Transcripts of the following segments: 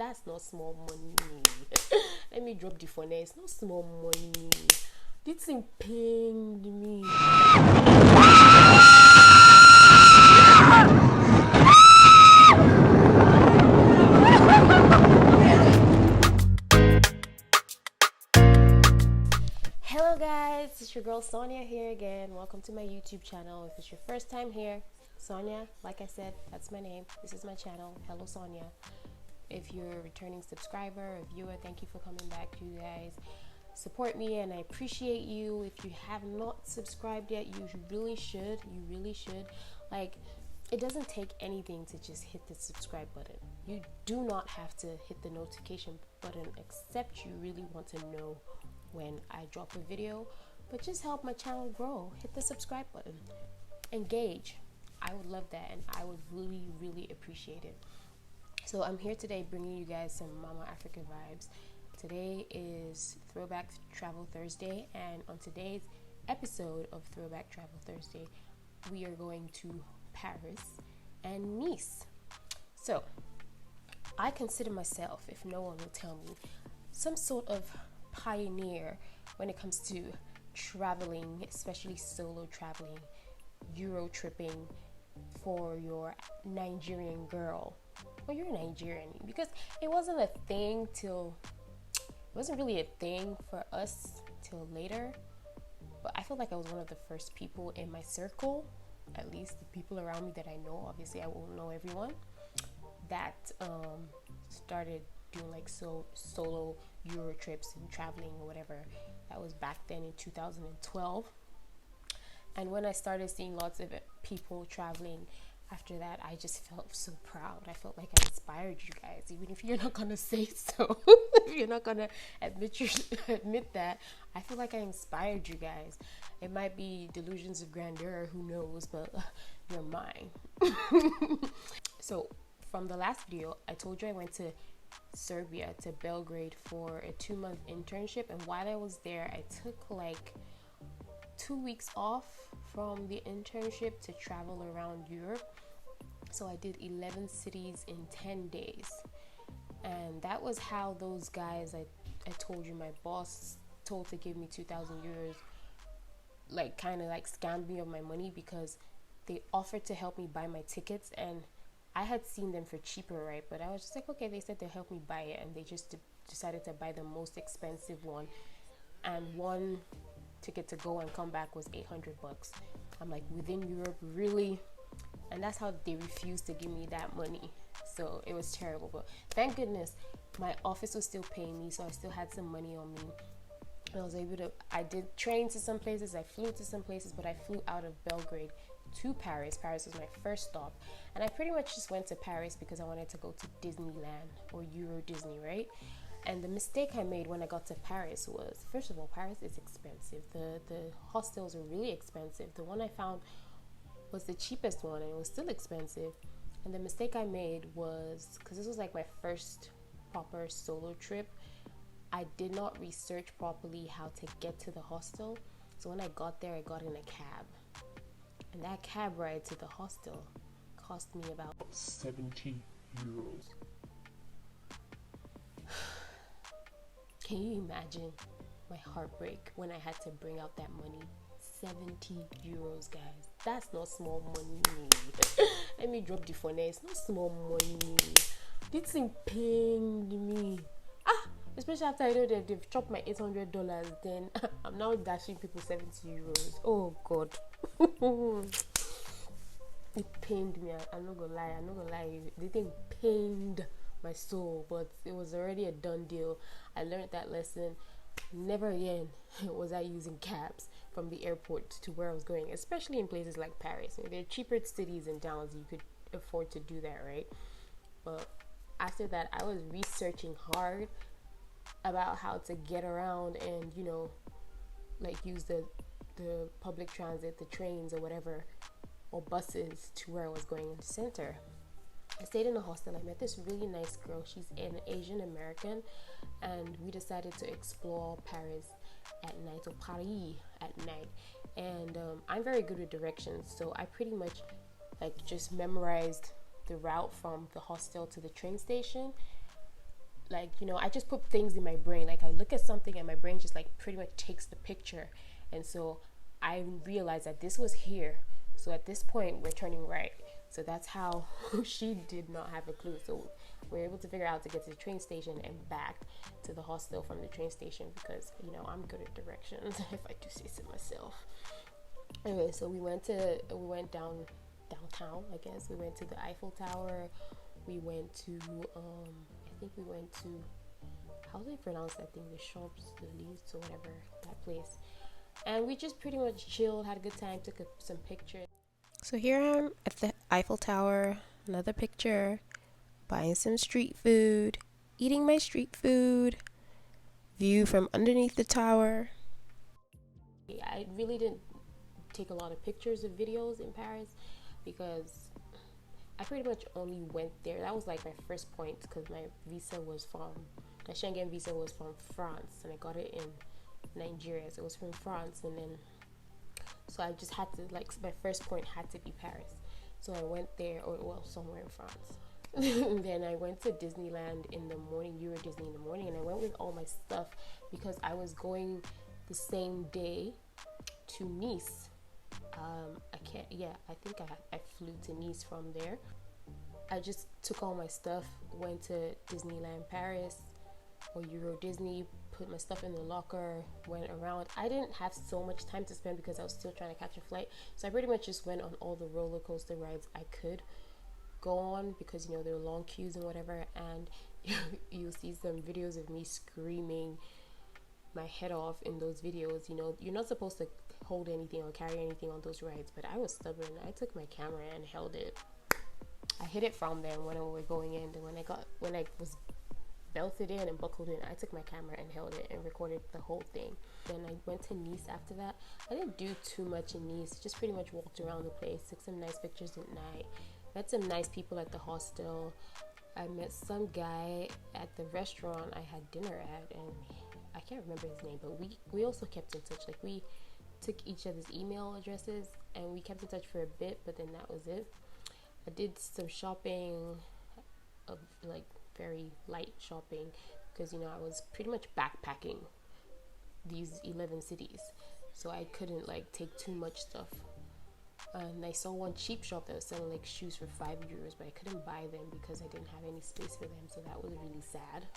That's not small money. Let me drop the phone. It's not small money. This thing pained me. Hello guys, it's your girl Sonia here again. Welcome to my YouTube channel. If it's your first time here, Sonia, like I said, that's my name. This is my channel, Hello Sonia. If you're a returning subscriber or viewer, thank you for coming back. You guys support me and I appreciate you. If you have not subscribed yet, you really should. You really should. Like, it doesn't take anything to just hit the subscribe button. You do not have to hit the notification button except you really want to know when I drop a video, but just help my channel grow. Hit the subscribe button. Engage. I would love that and I would really appreciate it. So I'm here today bringing you guys some Mama Africa vibes. Today is Throwback Travel Thursday, and on today's episode of Throwback Travel Thursday, we are going to Paris and Nice. So I consider myself, if no one will tell me, some sort of pioneer when it comes to traveling, especially solo traveling, Euro tripping for your Nigerian girl. Well, you're Nigerian, because it wasn't really a thing for us till later, but I feel like I was one of the first people in my circle, at least the people around me that I know. Obviously I won't know everyone, that started doing like solo Euro trips and traveling or whatever. That was back then in 2012. And when I started seeing lots of people traveling after that, I just felt so proud. I felt like I inspired you guys, even if you're not gonna say so. If you're not gonna admit that, I feel like I inspired you guys. It might be delusions of grandeur, who knows, but you're mine. So from the last video, I told you I went to Serbia, to Belgrade, for a 2-month internship, and while I was there I took like 2 weeks off from the internship to travel around Europe. So I did 11 cities in 10 days, and that was how those guys I told you my boss told to give me 2,000 euros like kind of like scammed me of my money, because they offered to help me buy my tickets, and I had seen them for cheaper, right? But I was just like, okay, they said they'll help me buy it, and they just decided to buy the most expensive one, and one ticket to go and come back was $800. I'm like, within Europe, really? And that's how they refused to give me that money. So it was terrible, but thank goodness my office was still paying me, so I still had some money on me. And I was able to, I did train to some places, I flew to some places, but I flew out of Belgrade to Paris. Paris was my first stop, and I pretty much just went to Paris because I wanted to go to Disneyland or Euro Disney, right? And the mistake I made when I got to Paris was, first of all, Paris is expensive. The hostels are really expensive. The one I found was the cheapest one, and it was still expensive. And the mistake I made was, because this was like my first proper solo trip, I did not research properly how to get to the hostel. So when I got there, I got in a cab. And that cab ride to the hostel cost me about 70 euros. Can you imagine my heartbreak when I had to bring out that money? 70 euros, guys. That's not small money. Let me drop the phone. It's not small money. This thing pained me. Especially after I know that they've chopped my $800, then I'm now dashing people 70 euros. Oh God. It pained me. I'm not gonna lie. The thing pained my soul, but it was already a done deal. I learned that lesson. Never again was I using cabs from the airport to where I was going, especially in places like Paris. There are cheaper cities and towns you could afford to do that, right? But after that, I was researching hard about how to get around and, you know, like use the public transit, the trains or whatever, or buses to where I was going in the center. I stayed in a hostel. I met this really nice girl. She's an Asian American, and we decided to explore Paris at night, or Paris at night. And I'm very good with directions, so I pretty much like just memorized the route from the hostel to the train station. like, you know, I just put things in my brain. Like I look at something and my brain just like pretty much takes the picture. And so I realized that this was here. So at this point we're turning right. So that's how she did not have a clue. So we're able to figure out to get to the train station and back to the hostel from the train station, because, you know, I'm good at directions if I do say so myself. Anyway, so we went downtown, I guess. We went to the Eiffel Tower. We went to I think we went to, how do they pronounce that thing, the Champs-Élysées or whatever, that place. And we just pretty much chilled, had a good time, took some pictures. So here I am at the Eiffel Tower, another picture, buying some street food, eating my street food, view from underneath the tower. I really didn't take a lot of pictures of videos in Paris because I pretty much only went there. That was like my first point, because my Schengen visa was from France, and I got it in Nigeria, so it was from France. And then so I just had to, like, my first point had to be Paris. So I went there, or well, somewhere in France. Then I went to Disneyland in the morning, Euro Disney in the morning, and I went with all my stuff because I was going the same day to Nice. I think I flew to Nice from there. I just took all my stuff, went to Disneyland Paris or Euro Disney, put my stuff in the locker, went around. I didn't have so much time to spend because I was still trying to catch a flight. So I pretty much just went on all the roller coaster rides I could go on, because, you know, there were long queues and whatever. And you'll see some videos of me screaming my head off in those videos. You know, you're not supposed to hold anything or carry anything on those rides, but I was stubborn. I took my camera and held it. I hid it from them when we were going in. And when I was belted in and buckled in, I took my camera and held it and recorded the whole thing. Then I went to Nice after that. I didn't do too much in Nice, just pretty much walked around the place, took some nice pictures at night, met some nice people at the hostel. I met some guy at the restaurant I had dinner at, and I can't remember his name, but we also kept in touch. Like, we took each other's email addresses and we kept in touch for a bit, but then that was it. I did some shopping, like very light shopping, because, you know, I was pretty much backpacking these 11 cities, so I couldn't like take too much stuff. And I saw one cheap shop that was selling like shoes for €5, but I couldn't buy them because I didn't have any space for them, so that was really sad.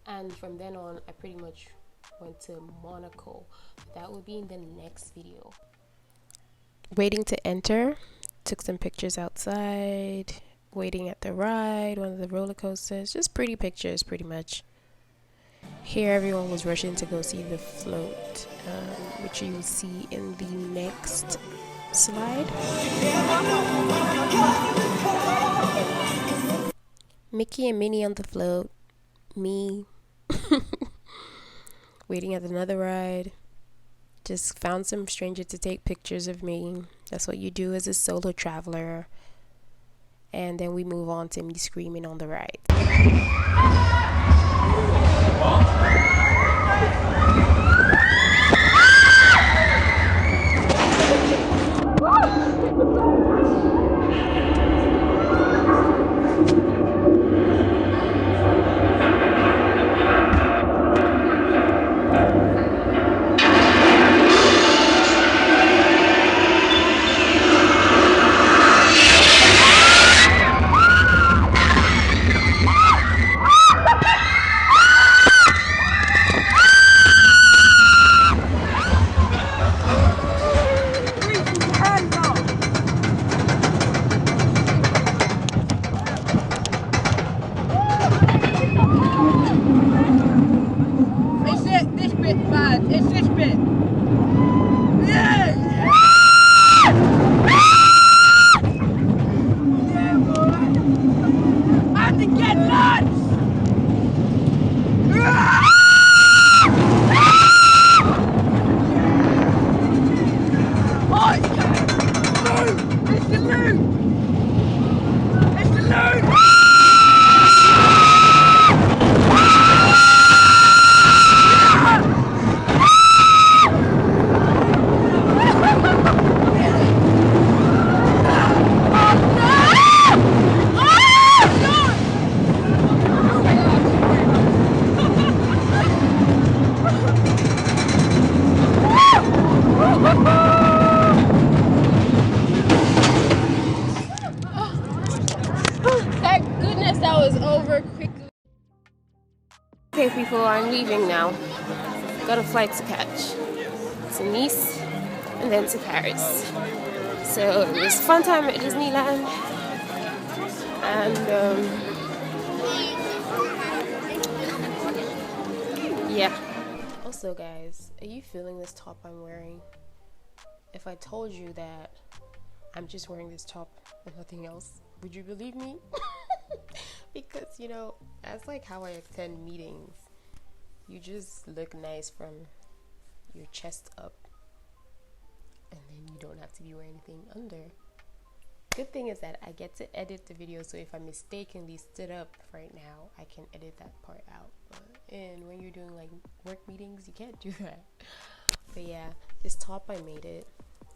And from then on, I pretty much went to Monaco. That will be in the next video. Waiting to enter, took some pictures outside, waiting at the ride, one of the roller coasters, just pretty pictures pretty much. Here everyone was rushing to go see the float, which you will see in the next slide. Mickey and Minnie on the float, me waiting at another ride. Just found some stranger to take pictures of me. That's what you do as a solo traveler. And then we move on to me screaming on the ride. was over quickly. Okay, people, I'm leaving now. Got a flight to catch to Nice and then to Paris. So it was a fun time at Disneyland. And yeah. Also, guys, are you feeling this top I'm wearing? If I told you that I'm just wearing this top and nothing else, would you believe me? Because, you know, that's like how I attend meetings. You just look nice from your chest up, and then you don't have to be wearing anything under. Good thing is that I get to edit the video, so if I mistakenly stood up right now, I can edit that part out. And when you're doing like work meetings, you can't do that. But yeah, this top, I made it.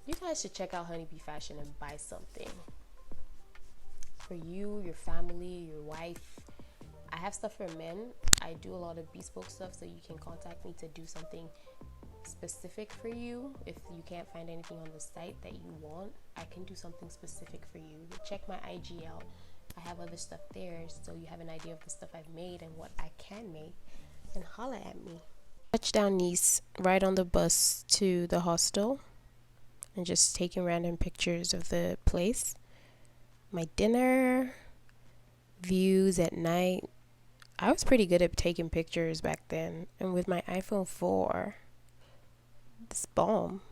You guys should check out Honeybee Fashion and buy something for you, your family, your wife. I have stuff for men. I do a lot of bespoke stuff, so you can contact me to do something specific for you. If you can't find anything on the site that you want, I can do something specific for you. Check my IG out. I have other stuff there, so you have an idea of the stuff I've made and what I can make, and holla at me. Touchdown Nice, right on the bus to the hostel, and just taking random pictures of the place. My dinner, views at night. I was pretty good at taking pictures back then, and with my iPhone 4, it's bomb.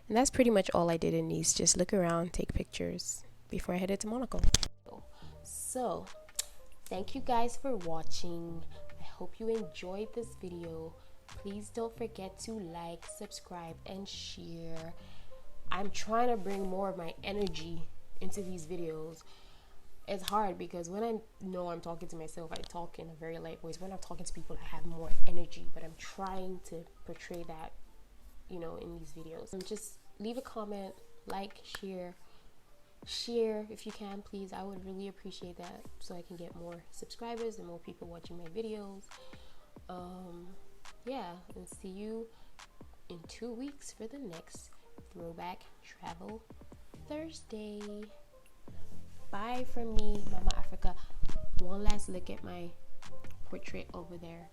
And that's pretty much all I did in Nice, just look around, take pictures before I headed to Monaco. So, thank you guys for watching. I hope you enjoyed this video. Please don't forget to like, subscribe, and share. I'm trying to bring more of my energy into these videos. It's hard because when I know I'm talking to myself, I talk in a very light voice. When I'm talking to people, I have more energy, but I'm trying to portray that, you know, in these videos. And just leave a comment, like, share if you can, please. I would really appreciate that, so I can get more subscribers and more people watching my videos. Yeah, and see you in 2 weeks for the next Throwback Travel Thursday. Bye from me, Mama Africa. One last look at my portrait over there.